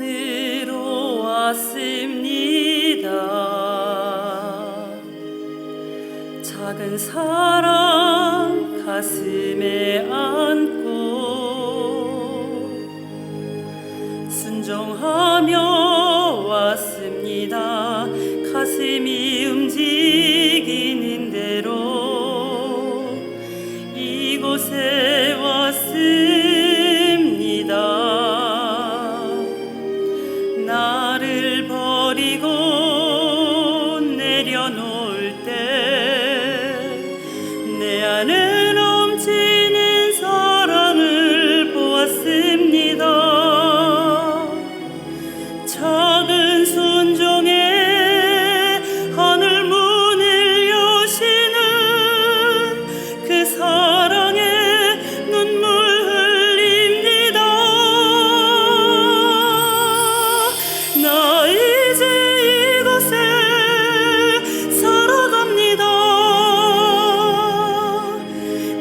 산으로 왔습니다. 작은 사랑 가슴에 안고 순종하며 왔습니다. 가슴이 움직이는 대로 이곳에 왔습니다. 나를 버리고 내려놓을 때 내 안에 넘치는 사랑을 보았습니다. 작은 순종에 하늘 문을 여시는 그 사랑에 눈물 흘립니다. 나 이제 이곳에 살아갑니다.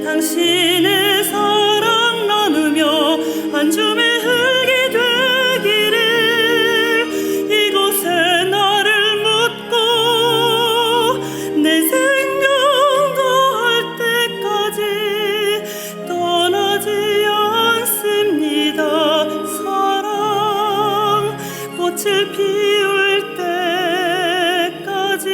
당신의 사랑 나누며 한 줌의 흙이 되기를 이곳에 나를 묻고 내 생명 다할 때까지 떠나지 않습니다. 사랑 꽃을 피울 때까지.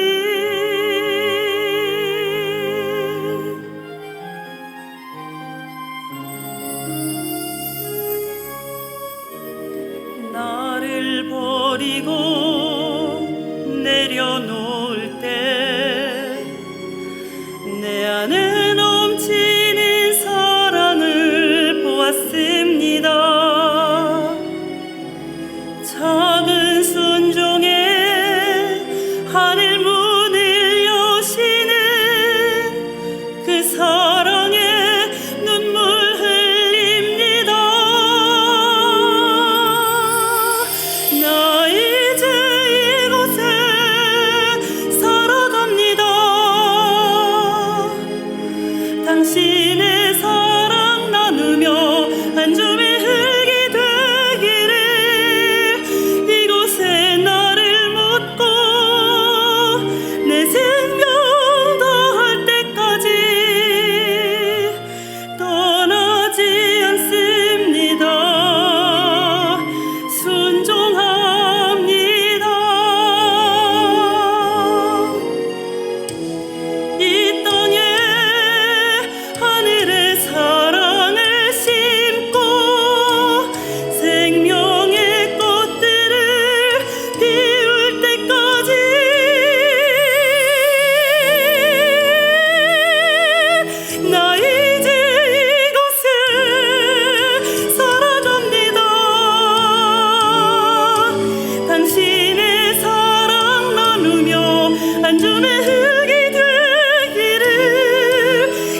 나를 버리고 내려놓을 때 내 안에 넘치는 사랑을 보았습니다. 작은 순종에 하늘 문을 여시는 그 사랑에 눈물 흘립니다. 나 이제 이곳에 살아갑니다. 당신의 사랑 나누며 한 줌의 흙이 되기를 이곳에 나를 묻고 내 생명 다할 때까지 떠나지 않습니다. 순종합니다. 이 땅에 하늘의 사랑을 심고 생명의 꽃들을 피울 때까지 나 이제 이곳에 살아갑니다. 당신의 사랑 나누며 한 줌의 흙이 되기를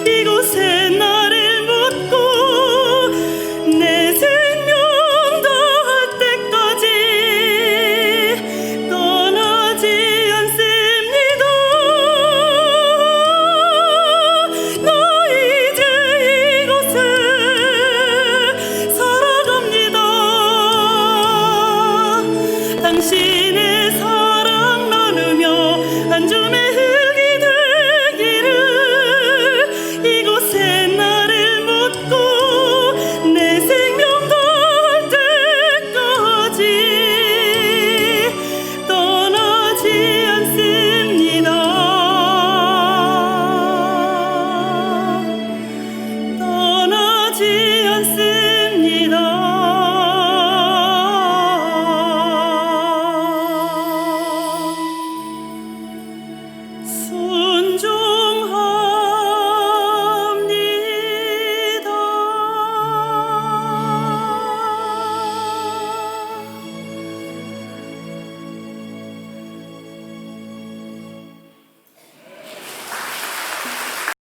이곳에 나를 묻고 내 생명 다할 때까지 떠나지 않습니다. 나 이제 이곳에 살아갑니다. 당신